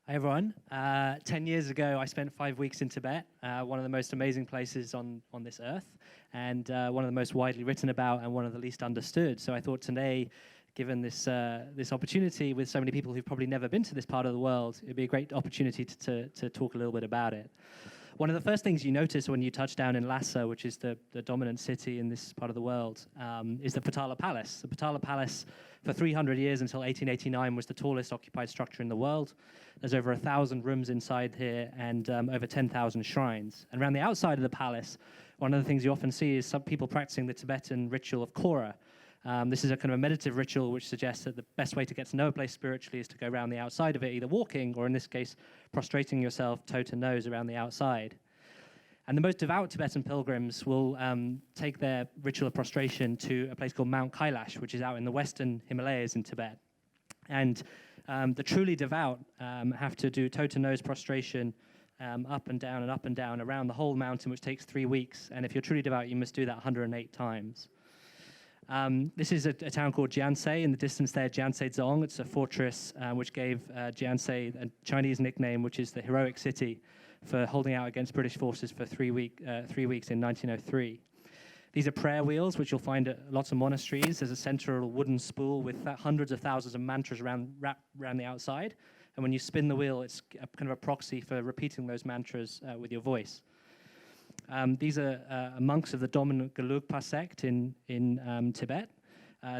Hi everyone. 10 years ago, I spent 5 weeks in Tibet, one of the most amazing places on this earth, and one of the most widely written about and one of the least understood. So I thought today, given this opportunity with so many people who've probably never been to this part of the world, it'd be a great opportunity to talk a little bit about it. One of the first things you notice when you touch down in Lhasa, which is the dominant city in this part of the world, is the Potala Palace. The Potala Palace, for 300 years until 1889, was the tallest occupied structure in the world. There's over 1,000 rooms inside here and over 10,000 shrines. And around the outside of the palace, one of the things you often see is some people practicing the Tibetan ritual of Kora. This is a kind of a meditative ritual which suggests that the best way to get to know a place spiritually is to go around the outside of it, either walking or, in this case, prostrating yourself toe to nose around the outside. And the most devout Tibetan pilgrims will take their ritual of prostration to a place called Mount Kailash, which is out in the western Himalayas in Tibet. And the truly devout have to do toe-to-nose prostration up and down and up and down around the whole mountain, which takes 3 weeks. And if you're truly devout, you must do that 108 times. This is a town called Jiansei. In the distance there, Jiansei-zong. It's a fortress which gave Jiansei a Chinese nickname, which is the heroic city, for holding out against British forces for 3 weeks in 1903. These are prayer wheels, which you'll find at lots of monasteries. There's a central wooden spool with hundreds of thousands of mantras wrapped around the outside. And when you spin the wheel, it's kind of a proxy for repeating those mantras with your voice. These are monks of the dominant Gelugpa sect in Tibet.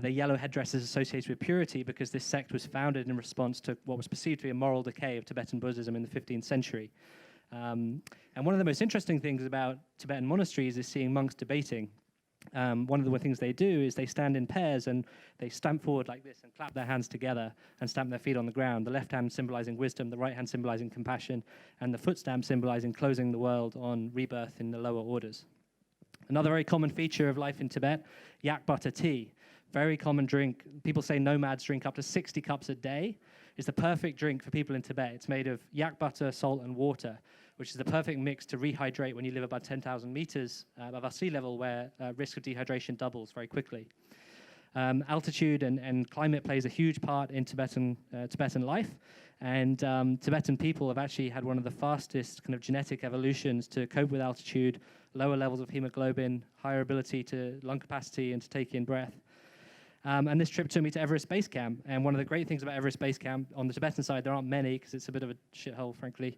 Their yellow headdresses associated with purity because this sect was founded in response to what was perceived to be a moral decay of Tibetan Buddhism in the 15th century. And one of the most interesting things about Tibetan monasteries is seeing monks debating. One of the things they do is they stand in pairs and they stamp forward like this and clap their hands together and stamp their feet on the ground, the left hand symbolizing wisdom, the right hand symbolizing compassion, and the foot stamp symbolizing closing the world on rebirth in the lower orders. Another very common feature of life in Tibet, yak butter tea. Very common drink. People say nomads drink up to 60 cups a day. It's the perfect drink for people in Tibet. It's made of yak butter, salt, and water, which is the perfect mix to rehydrate when you live above 10,000 meters above sea level, where risk of dehydration doubles very quickly. Altitude and climate plays a huge part in Tibetan life, and Tibetan people have actually had one of the fastest kind of genetic evolutions to cope with altitude, lower levels of hemoglobin, higher ability to lung capacity and to take in breath. And this trip took me to Everest Base Camp. And one of the great things about Everest Base Camp, on the Tibetan side, there aren't many because it's a bit of a shithole, frankly,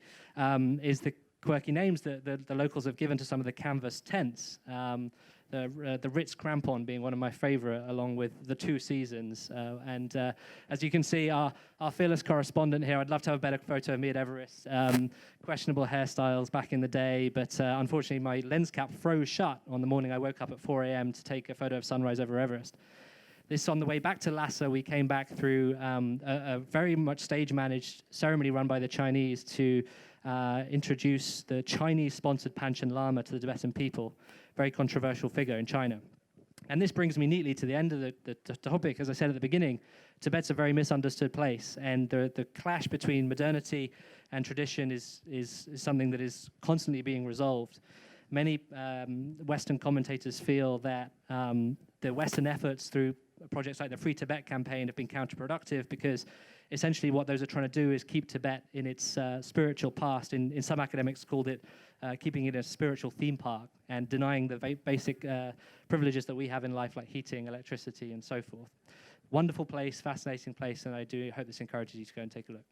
is the quirky names that the locals have given to some of the canvas tents. The Ritz Crampon being one of my favorite, along with the Two Seasons. As you can see, our fearless correspondent here, I'd love to have a better photo of me at Everest. Questionable hairstyles back in the day, but unfortunately my lens cap froze shut on the morning I woke up at 4 a.m. to take a photo of sunrise over Everest. This, on the way back to Lhasa, we came back through a very much stage-managed ceremony run by the Chinese to introduce the Chinese-sponsored Panchen Lama to the Tibetan people, very controversial figure in China. And this brings me neatly to the end of the topic. As I said at the beginning, Tibet's a very misunderstood place, and the clash between modernity and tradition is something that is constantly being resolved. Many Western commentators feel that the Western efforts through projects like the Free Tibet campaign have been counterproductive because essentially what those are trying to do is keep Tibet in its spiritual past. In some academics called it keeping it a spiritual theme park and denying the basic privileges that we have in life, like heating, electricity, and so forth. Wonderful place, fascinating place, and I do hope this encourages you to go and take a look.